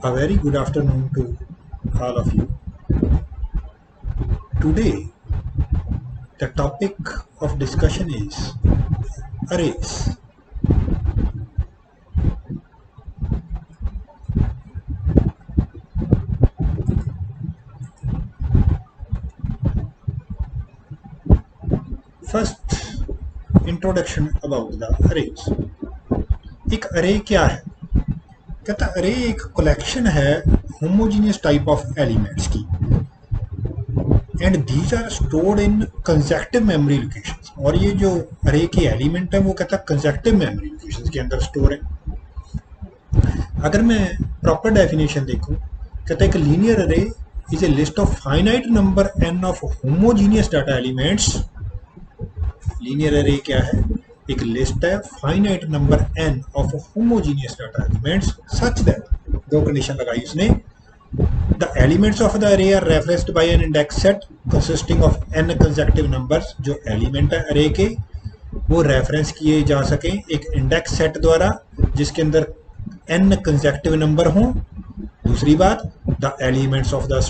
A very good afternoon to all of you. Today, the topic of discussion is arrays. First, introduction about the arrays. एक array क्या है? कहता array एक collection है homogeneous type of elements की, and these are stored in consecutive memory locations. और ये जो array के element है वो कहता consecutive memory locations के अंदर store है। अगर मैं proper definition देखूं, कहता एक linear array is a list of finite number n of homogeneous data elements. linear array क्या है? एक लिस्ट है finite number n of homogeneous data elements such that दो कंडीशन लगाई उसने the elements of the array are referenced by an index set consisting of n consecutive numbers. जो element है array के वो रेफरेंस किए जा सकें एक इंडेक्स सेट द्वारा जिसके अंदर n कंसेक्यूटिव नंबर हों। दूसरी बात, the elements of the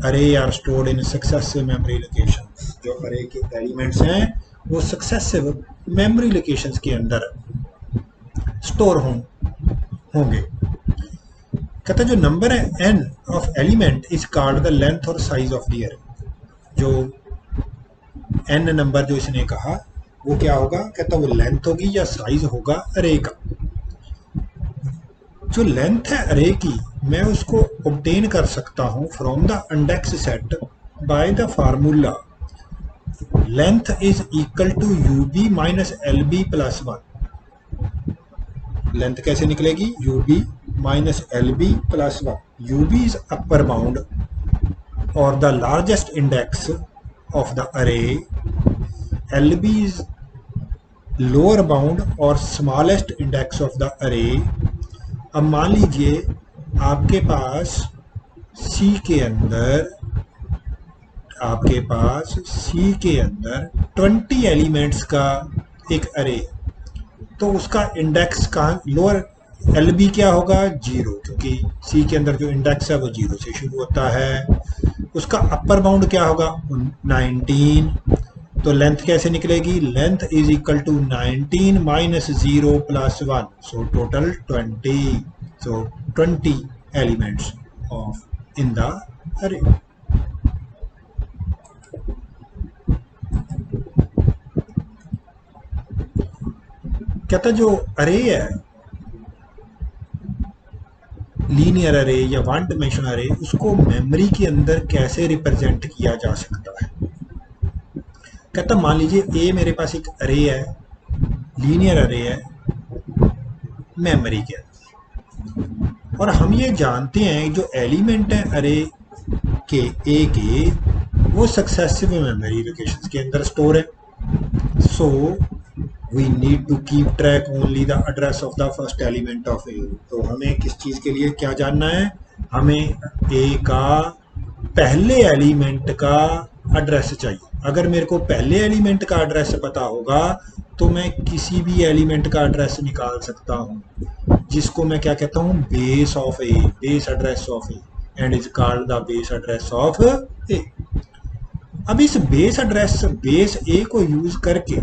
array are stored in successive memory locations. जो अरे के एलिमेंट्स हैं वो सक्सेसिव मेमोरी लोकेशंस के अंदर स्टोर होंगे। कहता जो नंबर है n of element is called the length और साइज ऑफ द अरे। जो n नंबर जो इसने कहा वो क्या होगा? कहता वो लेंथ होगी या साइज होगा अरे का। जो लेंथ है अरे की मैं उसको ऑब्टेन कर सकता हूं from the index set by the formula length is equal to UB minus L B plus 1। Length कैसे निकलेगी? UB minus L B plus 1। UB is upper bound और the largest index of the array, L B is lower bound और smallest index of the array. अब मान लीजिए आपके पास सी के अंदर 20 एलिमेंट्स का एक अरे, तो उसका इंडेक्स कहाँ? लोअर एल बी क्या होगा? 0, क्योंकि सी के अंदर जो इंडेक्स है वो 0 से शुरू होता है। उसका अपर बाउंड क्या होगा? 19। तो लेंथ कैसे निकलेगी? Length is equal to 19 minus 0 plus 1, so total 20। So 20 elements of in the array. कहता जो अरे है लीनियर अरे या वन डायमेंशन अरे, उसको मेमोरी के अंदर कैसे रिप्रेजेंट किया जा सकता है? कहता मान लीजिए ए मेरे पास एक अरे है, लीनियर अरे है मेमोरी के अंदर, और हम ये जानते हैं जो एलिमेंट है अरे के ए के वो सक्सेसिव मेमोरी लोकेशंस के अंदर स्टोर है। सो we need to keep track only the address of the first element of A। तो हमें किस चीज़ के लिए क्या जानना है? हमें A का पहले एलिमेंट का एड्रेस चाहिए। अगर मेरे को पहले एलिमेंट का एड्रेस पता होगा तो मैं किसी भी एलिमेंट का एड्रेस निकाल सकता हूँ, जिसको मैं क्या कहता हूँ? Base of A, base address of A, and is called the base address of A. अब इस बेस एड्रेस बेस ए को यूज करके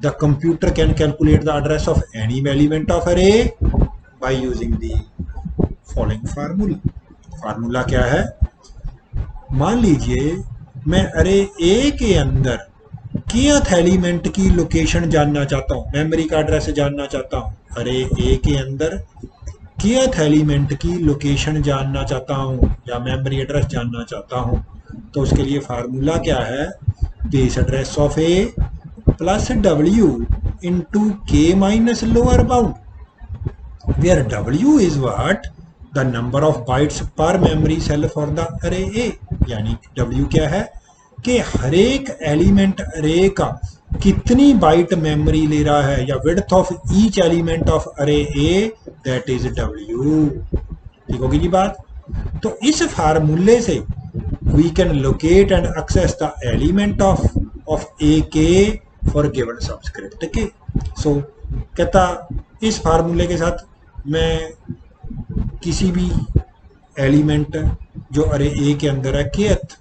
the computer can calculate the address of any element of array by using the following formula। Formula क्या है? मान लीजिए मैं अरे ए के अंदर kth एलिमेंट की लोकेशन जानना चाहता हूँ, मेमोरी का एड्रेस जानना चाहता हूँ। अरे ए के अंदर kth एलिमेंट की लोकेशन जानना चाहता हूँ या मेमोरी एड्रेस जानना चाहता हूँ, तो उसके लिए फार्मूला क्या है? Base address of A plus w into k minus lower bound, where w is what? The number of bytes per memory cell for the array A। यानी w क्या है कि हर एक एलिमेंट अरे का कितनी बाइट मेमोरी ले रहा है, या width of each element of अरे A, दैट इज w। ठीक होगी जी बात? तो इस फार्मूले से we can locate and access the element of A K for given subscript के। सो कहता इस फार्मूले के साथ मैं किसी भी एलिमेंट जो अरे ए के अंदर है kth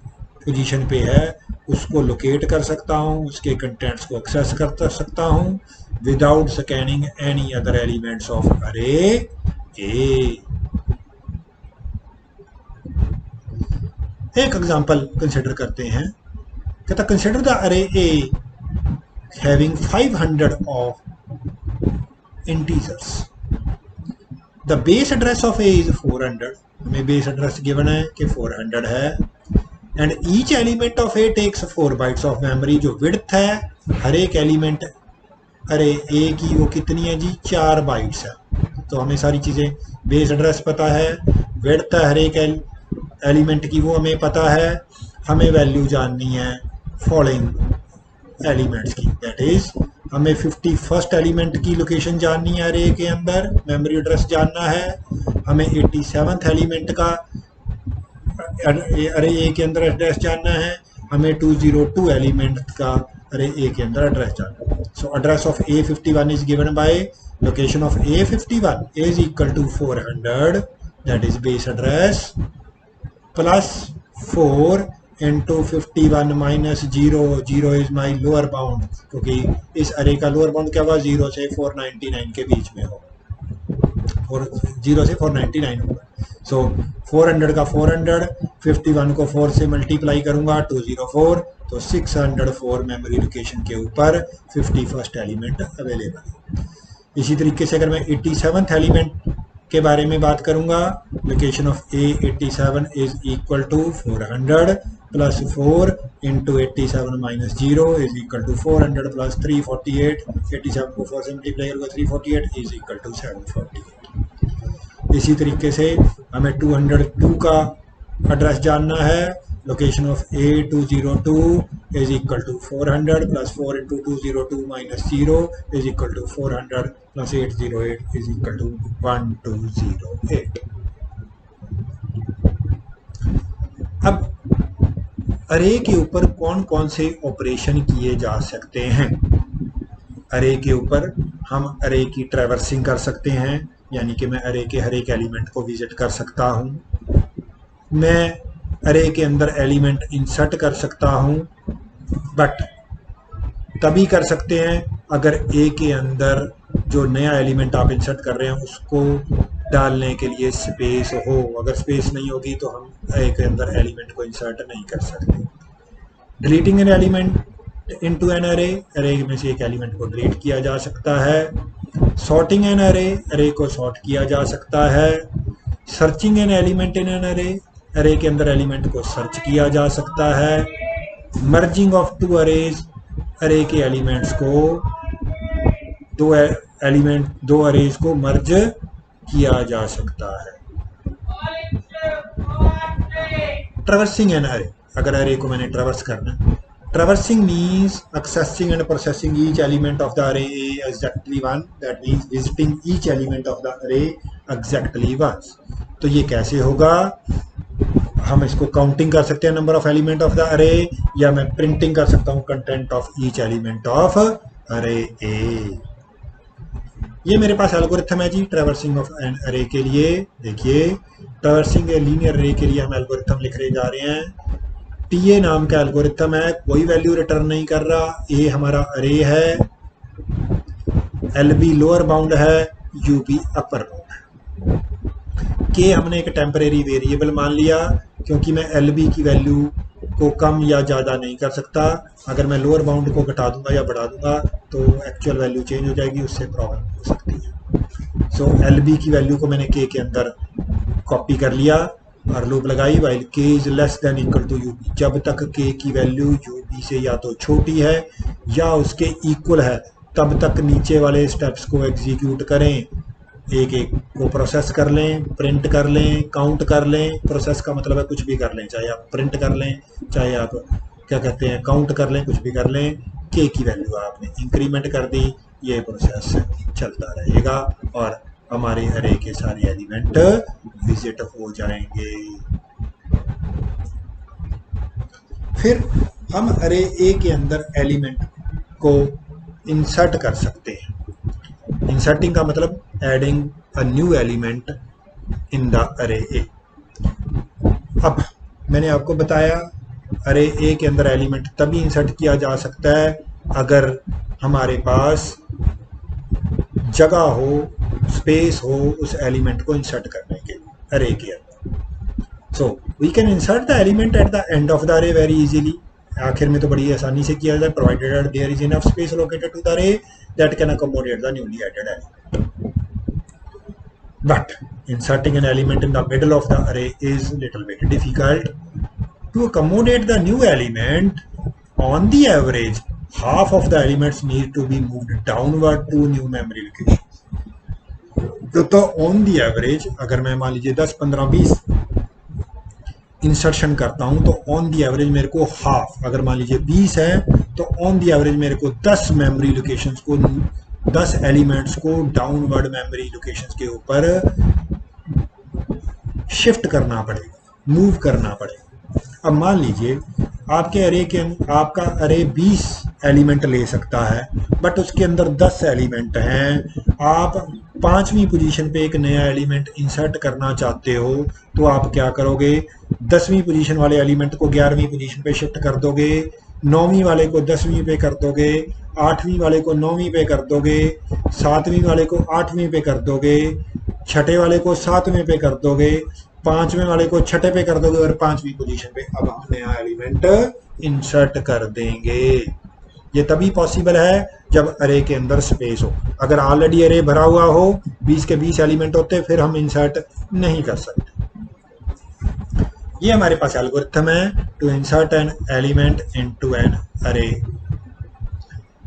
पोजीशन पे है उसको लोकेट कर सकता हूँ, उसके कंटेंट्स को एक्सेस कर सकता हूँ without scanning any other elements of अरे ए। एक एग्जांपल कंसिडर करते हैं, कहता consider the array A having 500 of integers, the base address of A is 400, हमें बेस एड्रेस गिवन है कि 400 है, and each element of A takes 4 bytes of memory. जो विड्थ है हर एक एलिमेंट अरे ए की वो कितनी है जी, 4 बाइट्स है। तो हमें सारी चीज़ें, बेस एड्रेस पता है, विड्थ है हर एक एलिमेंट की वो हमें पता है, हमें वैल्यू जाननी है फॉलोइंग एलिमेंट्स की, दैट इज हमें 51st एलिमेंट की लोकेशन जाननी है अरे के अंदर, मेमोरी एड्रेस जानना है, हमें 87th एलिमेंट का अरे ए के अंदर एड्रेस जानना है, हमें 202 एलिमेंट का अरे ए के अंदर एड्रेस जानना है। So address of A51 is given by location of A51 is equal to 400, that is base address, plus 4 into 51 minus 0 is my lower bound, क्योंकि इस अरे का लोअर बाउंड क्या होगा, 0 से 499 के बीच में होगा, 0 से 499 होगा। सो 400 का 400, 51 को 4 से मल्टीप्लाई करूंगा 204, तो 604 मेमोरी लोकेशन के ऊपर 51st एलिमेंट अवेलेबल है। इसी तरीके से अगर मैं 87th एलिमेंट के बारे में बात करूंगा, location of A 87 is equal to 400 plus 4 into 87 minus 0 is equal to 400 plus 348, 87 को 4 से मल्टीप्लाई करूंगा 348 इज इक्वल टू 748। इसी तरीके से हमें 202 का एड्रेस जानना है, location of A202 is equal to 400 plus 4 into 202 minus 0 is equal to 400 plus 808 is equal to 1208। अब अरे के ऊपर कौन कौन से ऑपरेशन किए जा सकते हैं? अरे के ऊपर हम अरे की ट्रैवर्सिंग कर सकते हैं, यानी कि मैं अरे के हर एक एलिमेंट को विजिट कर सकता हूं, मैं अरे के अंदर एलिमेंट इंसर्ट कर सकता हूं, बट तभी कर सकते हैं अगर ए के अंदर जो नया एलिमेंट आप इंसर्ट कर रहे हैं उसको डालने के लिए स्पेस हो। अगर स्पेस नहीं होगी तो हम ए के अंदर एलिमेंट को इंसर्ट नहीं कर सकते। Deleting an element into an array, array में से एक एलिमेंट को डिलीट किया जा सकता है। सॉर्टिंग एन अरे, अरे को सॉर्ट किया जा सकता है। Searching N element in an array, अरे के अंदर एलिमेंट को सर्च किया जा सकता है। मर्जिंग ऑफ टू अरेज, अरे के एलिमेंट्स को दो अरेज को मर्ज किया जा सकता है। ट्रैवर्सिंग एन अरे, अगर अरे को मैंने ट्रैवर्स करना, traversing means accessing and processing each element of the array exactly one, that means visiting each element of the array exactly once. तो ये कैसे होगा? हम इसको काउंटिंग कर सकते हैं number of element of the अरे, या मैं प्रिंटिंग कर सकता हूं content of each element of अरे ए। ये मेरे पास एल्गोरिथम है जी ट्रैवर्सिंग ऑफ एन अरे के लिए। देखिए ट्रैवर्सिंग लीनियर अरे के लिए हम एल्गोरिथम लिखने जा रहे हैं। टीए नाम का एल्गोरिथम है, कोई वैल्यू रिटर्न नहीं कर रहा, ए हमारा अरे है, एलबी लोअर बाउंड है, यूबी अपर बाउंड है। के हमने एक टेम्परेरी वेरिएबल मान लिया, क्योंकि मैं एलबी की वैल्यू को कम या ज़्यादा नहीं कर सकता। अगर मैं लोअर बाउंड को घटा दूंगा या बढ़ा दूंगा तो एक्चुअल वैल्यू चेंज हो जाएगी, उससे प्रॉब्लम हो सकती है। सो एलबी की वैल्यू को मैंने के अंदर कॉपी कर लिया और लूप लगाई, while k is less than equal to UB. जब तक के की वैल्यू यूबी से या तो छोटी है या उसके इक्वल है तब तक नीचे वाले स्टेप्स को एग्जीक्यूट करें, एक एक को प्रोसेस कर लें, प्रिंट कर लें, काउंट कर लें। प्रोसेस का मतलब है कुछ भी कर लें, चाहे आप प्रिंट कर लें, चाहे आप क्या कहते हैं काउंट कर लें, कुछ भी कर लें। के की वैल्यू आपने इंक्रीमेंट कर दी, ये प्रोसेस चलता रहेगा और हमारे अरे के सारे एलिमेंट विजिट हो जाएंगे। फिर हम अरे ए के अंदर एलिमेंट को इंसर्ट कर सकते हैं। इंसर्टिंग का मतलब adding a new element in the array ए। अब मैंने आपको बताया अरे ए के अंदर एलिमेंट तभी इंसर्ट किया जा सकता है अगर हमारे पास जगह हो, स्पेस हो उस एलिमेंट को इंसर्ट करने के लिए अरे के अंदर। So we can insert the element at the end of the array very easily. आखिर में तो बड़ी आसानी से किया जाए, provided there is enough space located to the array that can accommodate the newly added element. But inserting an element in the middle of the array is little bit difficult. To accommodate the new element, on the average, half of the elements need to be moved downward to new memory location. तो on the average, अगर मैं मान लीजिए 10, 15, 20 insertion करता हूं तो on the average मेरे को हाफ, अगर मान लीजिए 20 है तो ऑन दी एवरेज मेरे को 10 मेमोरी लोकेशंस को, 10 एलिमेंट्स को डाउनवर्ड मेमोरी लोकेशंस के ऊपर शिफ्ट करना पड़ेगा, मूव करना पड़ेगा। अब मान लीजिए आपके अरे के आपका अरे 20 एलिमेंट ले सकता है बट उसके अंदर 10 एलिमेंट हैं। आप 5वीं पोजीशन पे एक नया एलिमेंट इंसर्ट करना चाहते हो तो आप क्या करोगे, 10वीं पोजीशन वाले एलिमेंट को 11वीं पोजीशन पे शिफ्ट कर दोगे, 9वीं वाले को 10वीं पे कर दोगे, 8वीं वाले को 9वीं पे कर दोगे, 7वीं वाले को 8वीं पे कर दोगे, छठे वाले को 7वें पे कर दोगे, 5वें वाले को छठे पे कर दोगे और 5वीं पोजीशन पे अब हम नया एलिमेंट इंसर्ट कर देंगे। ये तभी पॉसिबल है जब अरे के अंदर स्पेस हो। अगर ऑलरेडी अरे भरा हुआ हो, 20 के 20 एलिमेंट होते, फिर हम इंसर्ट नहीं कर सकते। ये हमारे पास एल्गोरिथम है to insert an element into an array.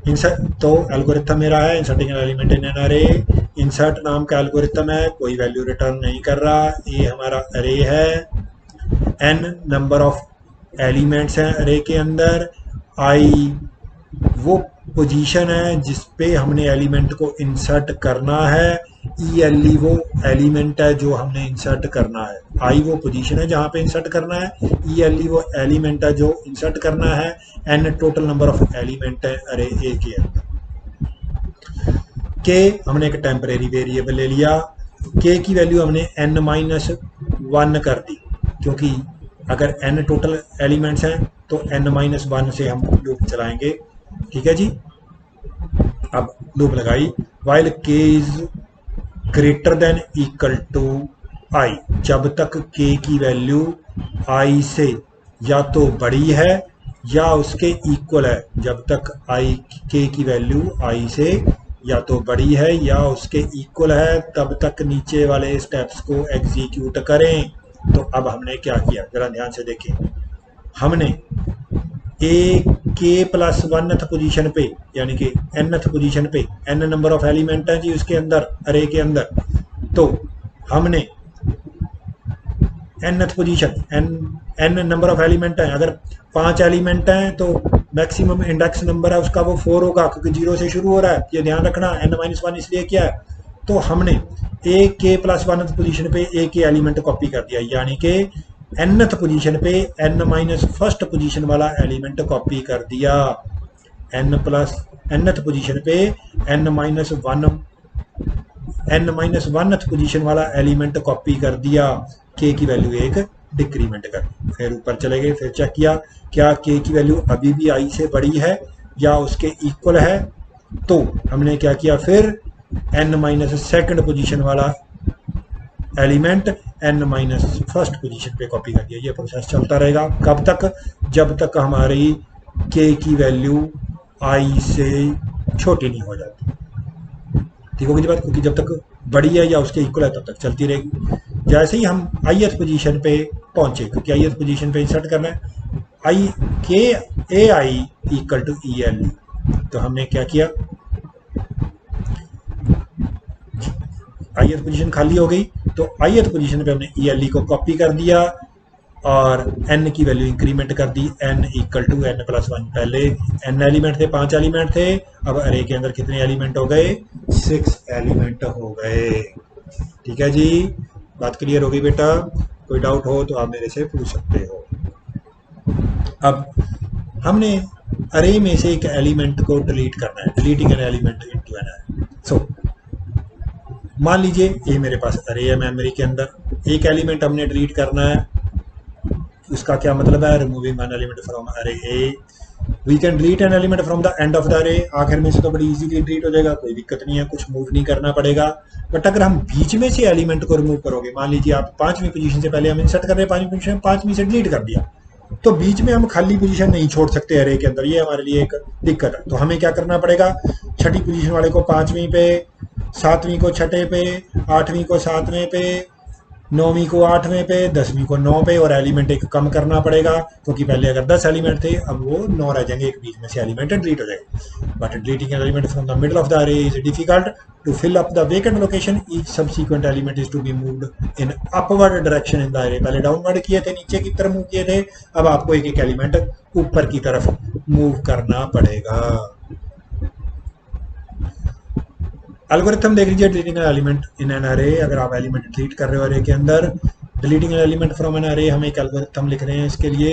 Insert तो एल्गोरिथम मेरा है inserting an element in an array. Insert नाम का एल्गोरिथम है, कोई वैल्यू रिटर्न नहीं कर रहा। ये हमारा अरे है, एन नंबर ऑफ एलिमेंट्स हैं अरे के अंदर, आई वो पोजीशन है जिस पे हमने एलिमेंट को इंसर्ट करना है, ई एल ई वो एलिमेंट है जो हमने इंसर्ट करना है, आई वो पोजीशन है जहाँ पे इंसर्ट करना है, ई एल ई वो एलिमेंट है जो इंसर्ट करना है, N total number of element है अरे ए के अंदर। के हमने एक टेम्परेरी वेरिएबल ले लिया, के की वैल्यू हमने n-1 कर दी क्योंकि अगर n टोटल एलिमेंट्स हैं तो n-1 से हम लूप चलाएंगे। ठीक है जी। अब लूप लगाई, while k is greater than equal to i, जब तक k की वैल्यू i से या तो बड़ी है या उसके इक्वल है, जब तक k की वैल्यू i से या तो बड़ी है या उसके इक्वल है तब तक नीचे वाले स्टेप्स को एग्जीक्यूट करें। तो अब हमने क्या किया, जरा ध्यान से देखें। हमने ए के प्लस 1th पोजीशन पे यानी कि nth पोजीशन पे n नंबर ऑफ एलिमेंट है जी उसके अंदर अरे के अंदर, तो हमने nth position n number of element है, अगर 5 एलिमेंट हैं तो मैक्सिमम इंडेक्स नंबर है उसका वो 4 होगा क्योंकि 0 से शुरू हो रहा है, ये ध्यान रखना। n-1 इसलिए क्या है, तो हमने ए के प्लस 1th पोजीशन पे ए के एलिमेंट कॉपी कर दिया, यानी कि nth पोजीशन पे n-1st पोजीशन वाला एलिमेंट कॉपी कर दिया, nth पोजीशन पे n-1th पोजीशन वाला एलिमेंट कॉपी कर दिया, k की वैल्यू 1 डिक्रीमेंट कर दी। फिर ऊपर चले गए, फिर चेक किया क्या k की वैल्यू अभी भी i से बड़ी है या उसके इक्वल है, तो हमने क्या किया, फिर n-2nd पोजीशन वाला एलिमेंट n-1st पोजीशन पे कॉपी कर दिया। ये प्रोसेस चलता रहेगा कब तक, जब तक हमारी k की वैल्यू i से छोटी नहीं हो जाती। ठीक होगी बात, क्योंकि जब तक बड़ी है या उसके इक्वल है तब तक चलती रहेगी। जैसे ही हम ith पोजीशन पे पहुंचे, क्योंकि ith पोजीशन पे इंसर्ट करना है, आई के A I equal to E L E, तो हमने क्या किया, ith पोजीशन खाली हो गई तो ith पोजीशन पे हमने ई एल ई को कॉपी कर दिया और n की वैल्यू इंक्रीमेंट कर दी, n इक्वल टू n+1। पहले n एलिमेंट थे, 5 एलिमेंट थे, अब अरे के अंदर कितने एलिमेंट हो गए, 6 एलिमेंट हो गए। ठीक है जी, बात क्लियर हो गई बेटा, कोई डाउट हो तो आप मेरे से पूछ सकते हो। अब हमने अरे में से एक एलिमेंट को डिलीट करना है, deleting an element into an array. So मान लीजिए ये मेरे पास अरे है मेमोरी के अंदर, एक एलिमेंट हमने डिलीट करना है, उसका क्या मतलब है, removing one element from array A. We can delete an element from the end of the array, आखिर में से तो बड़ी इजीली डिलीट हो जाएगा, कोई दिक्कत नहीं है, कुछ मूव नहीं करना पड़ेगा। बट अगर हम बीच में से एलिमेंट को रिमूव करोगे, मान लीजिए आप पांचवीं पोजीशन से पहले हम इंसर्ट कर रहे हैं, पांचवीं पोजीशन पांचवीं से डिलीट कर दिया, तो बीच में हम खाली पोजीशन नहीं छोड़ सकते अरे के अंदर, ये हमारे लिए एक दिक्कत है। तो हमें क्या करना पड़ेगा, छठी पोजीशन वाले को पांचवीं पे, सातवीं को छठे पे, आठवीं को सातवें पे, नौवीं को आठवें पे, दसवीं को नौ पे, और एलिमेंट एक कम करना पड़ेगा, क्योंकि पहले अगर 10 एलिमेंट थे अब वो 9 रह जाएंगे, एक बीच में से एलिमेंट डिलीट हो जाएगा। But deleting an element from the middle of the array is difficult. To fill up the vacant location each subsequent element is to be moved in upward direction in the array. पहले downward किए थे, नीचे की तरफ move किए थे, अब आपको एक एक एलिमेंट ऊपर की तरफ मूव करना पड़ेगा। एल्गोरिथम देख लीजिए, डिलीटिंग एलिमेंट इन एन अरे। अगर आप एलिमेंट डिलीट कर रहे हो अरे के अंदर, deleting an element from an array, हम एक एल्गोरिथम लिख रहे हैं इसके लिए।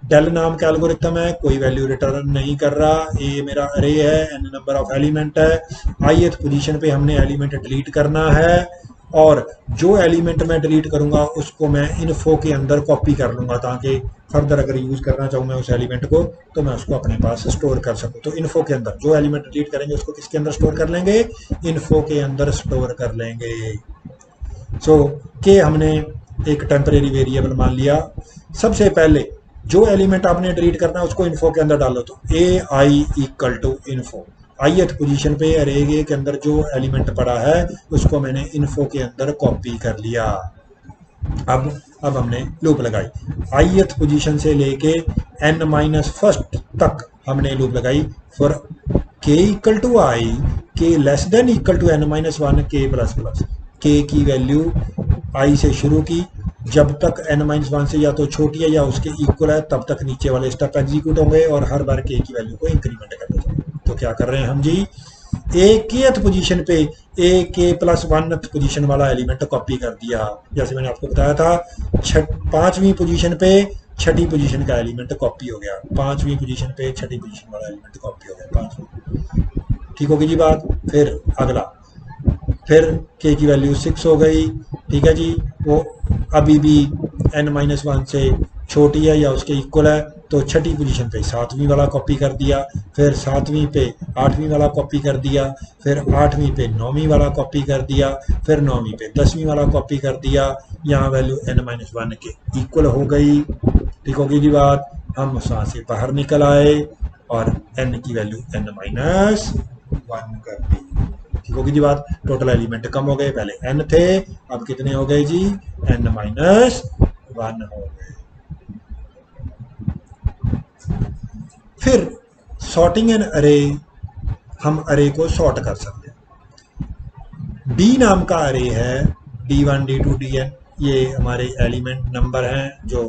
डेल नाम का एल्गोरिथम है, कोई वैल्यू रिटर्न नहीं कर रहा, ये मेरा अरे है, एन नंबर ऑफ एलिमेंट है, ith पोजीशन पे हमने एलिमेंट डिलीट करना है, और जो एलिमेंट मैं डिलीट करूंगा उसको मैं इन्फो के अंदर कॉपी कर लूंगा, ताकि फर्दर अगर यूज करना चाहूँ मैं उस एलिमेंट को तो मैं उसको अपने पास स्टोर कर सकूँ। तो इन्फो के अंदर जो एलिमेंट डिलीट करेंगे उसको किसके अंदर स्टोर कर लेंगे, इन्फो के अंदर स्टोर कर लेंगे। सो के हमने एक टेम्परेरी वेरिएबल मान लिया। सबसे पहले जो एलिमेंट आपने डिलीट करना है उसको इन्फो के अंदर डालो, तो A I equal to info, ith position पे अरे के अंदर जो एलिमेंट पड़ा है उसको मैंने इन्फो के अंदर कॉपी कर लिया। अब हमने लूप लगाई, ith पोजीशन से लेके n माइनस फर्स्ट तक हमने लूप लगाई for k equal to i, k less than equal to n minus one, k plus plus, k की वैल्यू i से शुरू की, जब तक n माइनस वन से या तो छोटी है या उसके इक्वल है तब तक नीचे वाले स्टेप एग्जीक्यूट होंगे, और हर बार k की वैल्यू को इंक्रीमेंट करते जाएंगे। तो क्या कर रहे हैं हम जी, ए केथ पोजीशन पे ए के प्लस वन पोजीशन वाला एलिमेंट कॉपी कर दिया, जैसे मैंने आपको बताया था। पांचवी पोजीशन पे छठी पोजीशन का एलिमेंट कॉपी हो गया, पांचवी पोजीशन पे छठी पोजीशन वाला एलिमेंट कॉपी हो गया, पांचवी। ठीक होगी जी बात। फिर अगला, फिर के की वैल्यू 6 हो गई, ठीक है जी, वो अभी भी n माइनस वन से छोटी है या उसके इक्वल है, तो छठी पोजीशन पे सातवीं वाला कॉपी कर दिया, फिर सातवीं पे आठवीं वाला कॉपी कर दिया, फिर आठवीं पे नौवीं वाला कॉपी कर दिया, फिर नौवीं पे 10वीं वाला कॉपी कर दिया। यहाँ वैल्यू n माइनस वन के इक्वल हो गई। ठीक होगी जी बात। हम वहाँ से बाहर निकल आए और n की वैल्यू n माइनस वन कर दी। ठीक होगी जी बात। टोटल एलिमेंट कम हो गए, पहले n थे, अब कितने हो गए जी, n माइनस वन हो गए। फिर सॉर्टिंग एन अरे, हम अरे को सॉर्ट कर सकते हैं। डी नाम का अरे है, D1 D2 Dn, ये हमारे एलिमेंट नंबर हैं जो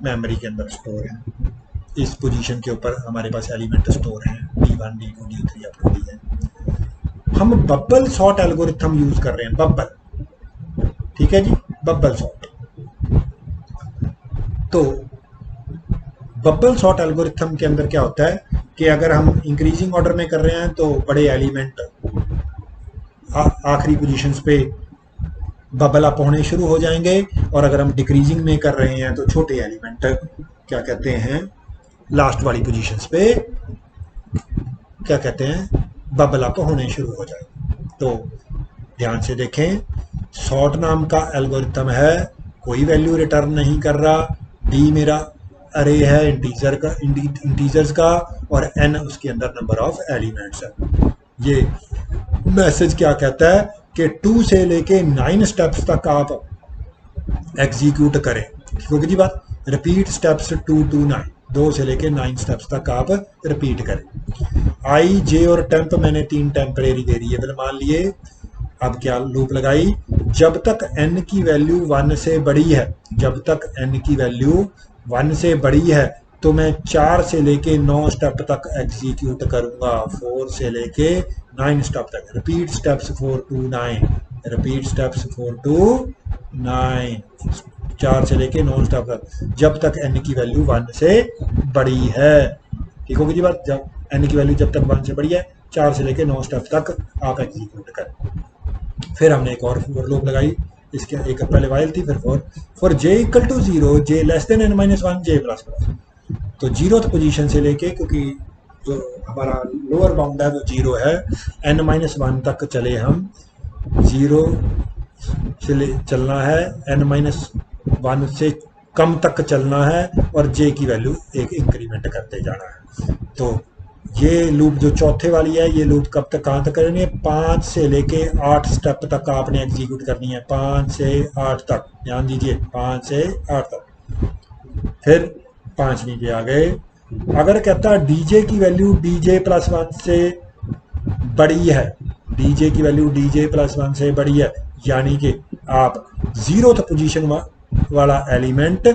मेमोरी के अंदर स्टोर हैं। इस पोजीशन के ऊपर हमारे पास एलिमेंट स्टोर हैं, D1 D2 D3 up to Dn। हम बबल सॉर्ट एल्गोरिथम यूज कर रहे हैं, बबल, ठीक है जी, बबल सॉर्ट। तो बबल सॉर्ट एल्गोरिथम के अंदर क्या होता है कि अगर हम इंक्रीजिंग ऑर्डर में कर रहे हैं तो बड़े एलिमेंट आखिरी पोजीशंस पे बबल अप होने शुरू हो जाएंगे, और अगर हम डिक्रीजिंग में कर रहे हैं तो छोटे एलिमेंट क्या कहते हैं, लास्ट वाली पोजीशंस पे क्या कहते हैं, बबल अप होने शुरू हो जाएंगे। तो ध्यान से देखें, सॉर्ट नाम का एल्गोरिथम है, कोई वैल्यू रिटर्न नहीं कर रहा, डी मेरा अरे है इंटीजर्स का, और n उसके अंदर नंबर ऑफ एलिमेंट्स है। ये मैसेज क्या कहता है कि 2 से लेके 9 स्टेप्स तक आप एग्जीक्यूट करें। ठीक होगी जी बात। रिपीट स्टेप्स 2 to 9, 2 से लेके 9 स्टेप्स तक आप रिपीट करें। आई, जे और टेम्प मैंने 3 टेम्परेरी वेरिएबल मान लिए। अब क्या लूप लगाई, जब तक n की वैल्यू 1 से बड़ी है, जब तक n की वैल्यू 1 से बड़ी है तो मैं 4 से लेके 9 स्टेप तक एग्जीक्यूट करूंगा, 4 से लेके 9 स्टेप तक। Repeat steps 4 to 9, repeat steps 4 to 9, 4 से लेके 9 स्टेप तक, जब तक n की वैल्यू 1 से बड़ी है। ठीक होगी जी बात। जब n की वैल्यू जब तक 1 से बड़ी है, 4 से लेके 9 स्टेप तक आप एग्जीक्यूट करें। फिर हमने एक और फॉर लूप लगाई, इसके एक पहले वाइल थी, फिर for j equal to 0, j less than n minus one, j plus plus. तो 0th पोजीशन से लेके, क्योंकि जो हमारा लोअर बाउंड है वो 0 है, n माइनस वन तक चले हम, 0 से चलना है, n माइनस वन से कम तक चलना है, और j की वैल्यू एक इंक्रीमेंट करते जाना है। तो ये लूप जो चौथे वाली है, ये लूप कब तक कहाँ तक करनी है, 5 से लेके 8 स्टेप तक आपने एग्जीक्यूट करनी है, 5 से 8 तक, ध्यान दीजिए 5 से 8 तक। फिर 5 नीचे आ गए। अगर कहता है डीजे की वैल्यू डीजे प्लस वन से बड़ी है, डीजे की वैल्यू डीजे प्लस वन से बड़ी है, यानी कि आप 0th पोजीशन वाला एलिमेंट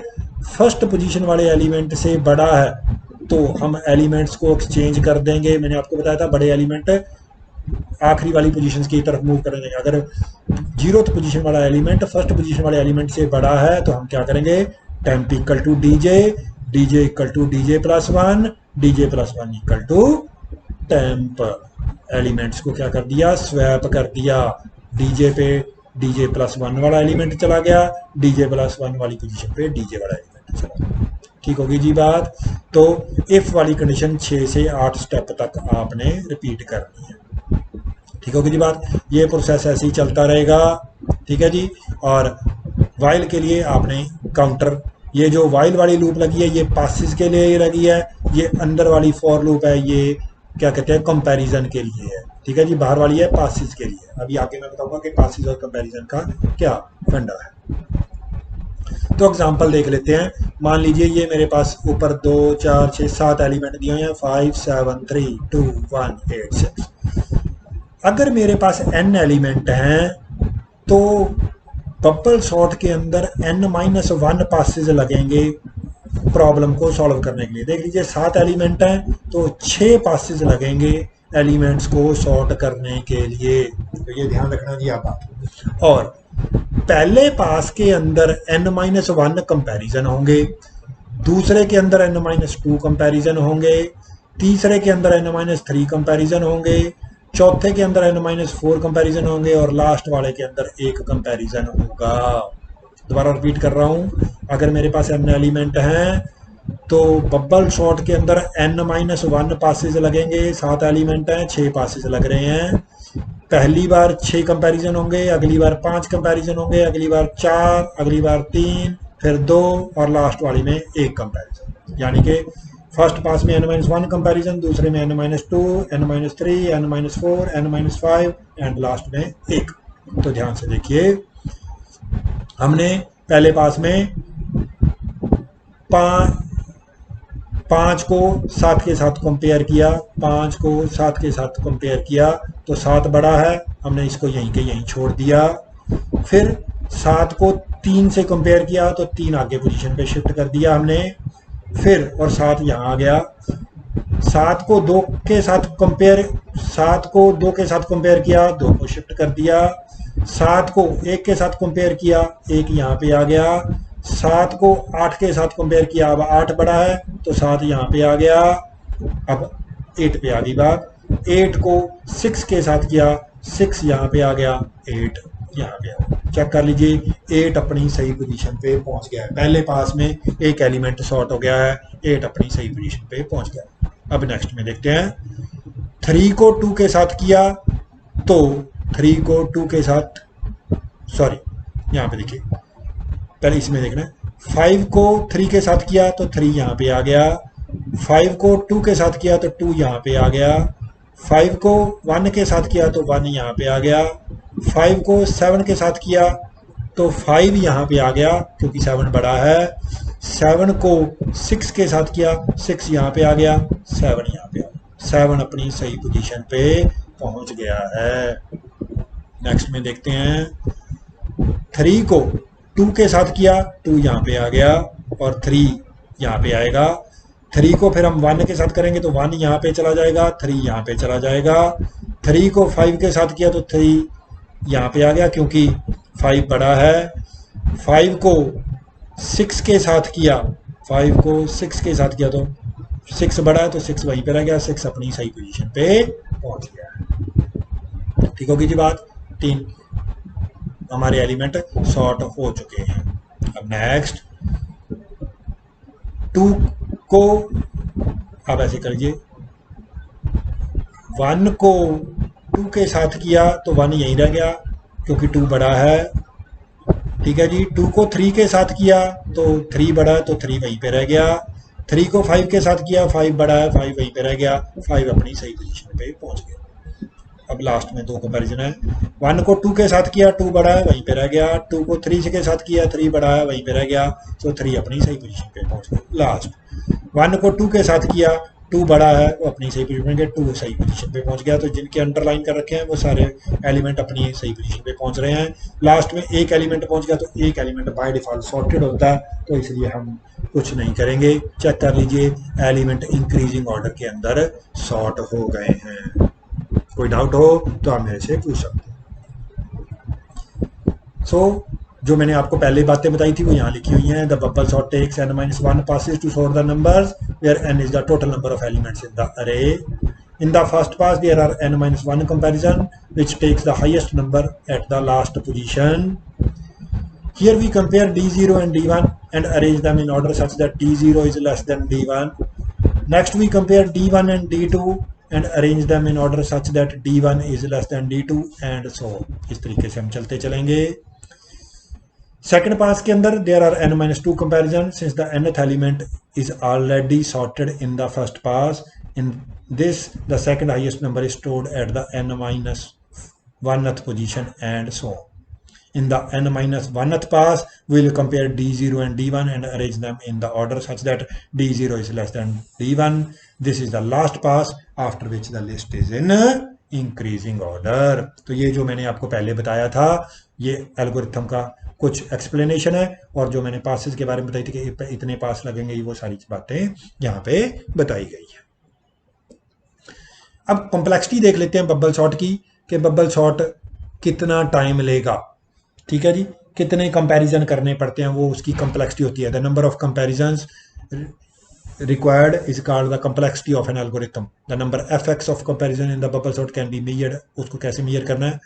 फर्स्ट पोजीशन वाले एलिमेंट से बड़ा है, तो हम एलिमेंट्स को एक्सचेंज कर देंगे। मैंने आपको बताया था बड़े एलिमेंट आखिरी वाली पोजीशंस की तरफ मूव करेंगे। अगर 0th पोजीशन वाला एलिमेंट फर्स्ट पोजीशन वाले एलिमेंट से बड़ा है तो हम क्या करेंगे, temp equal to DJ, DJ equal to DJ plus one, DJ plus one equal to temp. Elements को क्या कर दिया, स्वैप कर दिया। डीजे पे डीजे प्लस वन वाला एलिमेंट चला गया, डीजे प्लस वन वाली पोजीशन पे डीजे वाला एलिमेंट चला गया। ठीक होगी जी बात। तो इफ वाली कंडीशन 6 से 8 स्टेप तक आपने रिपीट करनी है। ठीक होगी जी बात। ये प्रोसेस ऐसे ही चलता रहेगा। ठीक है जी। और वाइल के लिए आपने काउंटर, ये जो वाइल वाली लूप लगी है ये पासिस के लिए ही लगी है, ये अंदर वाली फॉर लूप है ये क्या कहते हैं, कंपैरिजन के लिए है। ठीक है जी। बाहर वाली है पासिस के लिए। अभी आगे मैं बताऊंगा कि पासिस और कंपैरिजन का क्या फंडा है। तो एग्जांपल देख लेते हैं। मान लीजिए ये मेरे पास ऊपर 2 4 6 7 एलिमेंट दिए हुए हैं, 5 7 3 2 1 8 6। अगर मेरे पास n एलिमेंट हैं तो बबल सॉर्ट के अंदर n-1 पासेज लगेंगे प्रॉब्लम को सॉल्व करने के लिए। देख लीजिए 7 एलिमेंट हैं तो 6 पासेज लगेंगे एलिमेंट्स को सॉर्ट करने के लिए। तो ये ध्यान रखना जी आप। और पहले पास के अंदर n-1 कंपैरिजन होंगे, दूसरे के अंदर n-2 कंपैरिजन होंगे, तीसरे के अंदर n-3 कंपैरिजन होंगे, चौथे के अंदर n-4 कंपैरिजन होंगे, और लास्ट वाले के अंदर एक कंपैरिजन होगा। दोबारा रिपीट कर रहा हूं। अगर मेरे पास n एलिमेंट हैं तो बबल सॉर्ट के अंदर n-1 पासेज लगेंगे। 7 एलिमेंट हैं, 6 पासेज लग रहे हैं। पहली बार 6 कंपैरिजन होंगे, अगली बार 5 कंपैरिजन होंगे, अगली बार 4, अगली बार 3, फिर 2, और लास्ट वाली में 1 कंपैरिजन। यानी कि फर्स्ट पास में n-1 कंपैरिजन, दूसरे में n-2, n-3, n-4, n-5 and last में 1। तो ध्यान से देखिए, हमने पहले पास में 5 को 7 के साथ कंपेयर किया, 5 को 7 के साथ कंपेयर किया तो 7 बड़ा है, हमने इसको यहीं के यहीं छोड़ दिया। फिर 7 को 3 से कंपेयर किया तो 3 आगे पोजीशन पे शिफ्ट कर दिया हमने। फिर और 7 यहाँ आ गया। 7 को 2 के साथ कंपेयर किया, 2 को शिफ्ट कर दिया। 7 को 1 के साथ कंपेयर किया, 1 यहाँ पे आ गया। 7 को 8 के साथ कंपेयर किया, अब 8 बड़ा है तो 7 यहाँ पे आ गया। अब 8 पे आ गई बात। 8 को 6 के साथ किया, 6 यहाँ पे आ गया, 8 यहाँ पे आ गया। चेक कर लीजिए 8 अपनी सही पोजीशन पे पहुंच गया है। पहले पास में एक एलिमेंट सॉर्ट हो गया है, 8 अपनी सही पोजीशन पे पहुंच गया। अब नेक्स्ट में देखते हैं। 3 को 2 के साथ किया तो 3 को 2 के साथ, सॉरी यहाँ पे देखिए, पहले इसमें देखना है। 5 को 3 के साथ किया तो 3 यहाँ पे आ गया। 5 को 2 के साथ किया तो 2 यहाँ पे आ गया। 5 को 1 के साथ किया तो 1 यहाँ पे आ गया। 5 को 7 के साथ किया तो 5 यहाँ पे आ गया क्योंकि 7 बड़ा है। 7 को 6 के साथ किया, 6 यहाँ पे आ गया, 7 यहाँ पे आ गया। 7 अपनी सही पोजीशन पे पहुंच गया है। नेक्स्ट में देखते हैं। 3 को 2 के साथ किया, 2 यहाँ पे आ गया और 3 यहाँ पे आएगा। 3 को फिर हम 1 के साथ करेंगे तो 1 यहाँ पे चला जाएगा, 3 यहाँ पे चला जाएगा। 3 को 5 के साथ किया तो 3 यहाँ पे आ गया क्योंकि 5 बड़ा है। 5 को 6 के साथ किया, 5 को 6 के साथ किया तो 6 बड़ा है तो 6 वहीं पे रह गया, 6 अपनी सही पोजीशन पे पहुंच गया। ठीक होगी जी बात। 3 हमारे एलिमेंट सॉर्ट हो चुके हैं। अब नेक्स्ट 2 को आप ऐसे करिए, 1 को 2 के साथ किया तो 1 यहीं रह गया क्योंकि 2 बड़ा है। ठीक है जी, 2 को 3 के साथ किया तो 3 बड़ा है तो 3 वहीं पे रह गया। 3 को 5 के साथ किया, 5 बड़ा है, 5 वहीं पे रह गया, 5 अपनी सही पोजीशन पे पहुंच गया। अब लास्ट में 2 कंपैरिजन है। 1 को 2 के साथ किया, 2 बड़ा है, वहीं पे रह गया। 2 को 3 के साथ किया, 3 बड़ा है, वहीं पे रह गया, तो 3 अपनी सही पोजीशन पे पहुंच गया। लास्ट 1 को 2 के साथ किया, 2 बड़ा है, वो अपनी सही पोजीशन पे, 2 सही पोजीशन पे पहुंच गया। तो जिनके अंडरलाइन कर रखे हैं वो सारे एलिमेंट अपनी सही पोजीशन पे पहुंच रहे हैं। लास्ट में एक एलिमेंट पहुंच गया तो एक एलिमेंट बाय डिफॉल्ट सॉर्टेड होता है, तो इसलिए हम कुछ नहीं करेंगे। चेक कर लीजिए, एलिमेंट इंक्रीजिंग ऑर्डर के अंदर सॉर्ट हो गए हैं। कोई डाउट हो तो आप मेरे से पूछ सकते हैं। सो जो मैंने आपको पहले बातें बताई थी वो यहाँ लिखी हुई हैं। The bubble sort takes n-1 passes to sort the numbers where n is the total number of elements in the array. In the first pass there are n-1 comparison which takes the highest number at the last position. Here we compare d0 and d1 and arrange them in order such that d0 is less than d1. Next we compare d1 and d2 and arrange them in order such that d1 is less than d2 and so इस तरीके से हम चलते चलेंगे। Second pass के अंदर there are n-2 comparison since the nth element is already sorted in the first pass. In this the second highest number is stored at the n-1th position and so on. In the n-1th pass, we will compare d0 and d1 and arrange them in the order such that d0 is less than d1. This is the last pass after which the list is in increasing order. तो ये जो मैंने आपको पहले बताया था ये algorithm का कुछ एक्सप्लेनेशन है, और जो मैंने पासेस के बारे में बताई थी कि इतने पास लगेंगे, वो सारी बातें यहाँ पे बताई गई है। अब कॉम्प्लेक्सिटी देख लेते हैं बबल सॉर्ट की, कि बबल सॉर्ट कितना टाइम लेगा। ठीक है जी, कितने कंपैरिजन करने पड़ते हैं वो उसकी कॉम्प्लेक्सिटी होती है। The number of comparisons required is called the complexity of an algorithm. The number fx of comparison in the bubble sort can be measured. उसको कैसे मेजर करना है?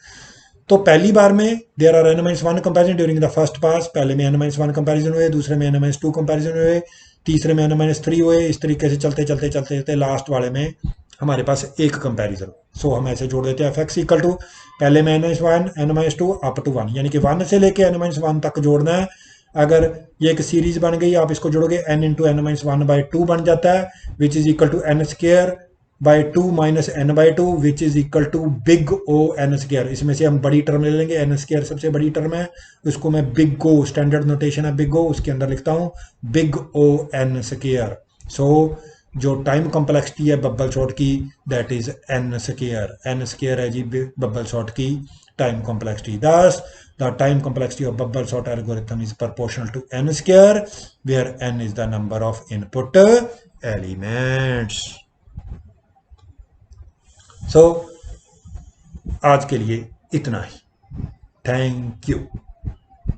तो पहली बार में there are n-1 comparison during the first pass. पहले में n-1 कंपैरिजन हुए, दूसरे में n-2 कंपैरिजन हुए, तीसरे में n-3 हुए। इस तरीके से चलते चलते चलते चलते लास्ट वाले में हमारे पास एक कंपैरिजन। सो हम ऐसे जोड़ देते हैं fx इक्वल टू पहले में n-1 n-2 अप टू 1, यानी कि 1 से लेके n-1 तक जोड़ना है। अगर ये एक सीरीज बन गई, आप इसको जोड़ोगे n इंटू n-1/2 बन जाता है, which is equal to n square by 2 minus n by 2 which is equal to big O n square. इसमें से हम बड़ी टर्म ले लेंगे, n स्क्वायर सबसे बड़ी टर्म है, उसको मैं बिग ओ, स्टैंडर्ड नोटेशन है बिग ओ, उसके अंदर लिखता हूँ बिग ओ n स्क्वायर। सो जो टाइम कॉम्प्लेक्सिटी है बबल सॉर्ट की that is n square. n square है जी बबल सॉर्ट की टाइम कॉम्प्लेक्सिटी। दस the time complexity of bubble sort algorithm is proportional to n square where n is the number of input elements. So आज के लिए इतना ही। Thank you.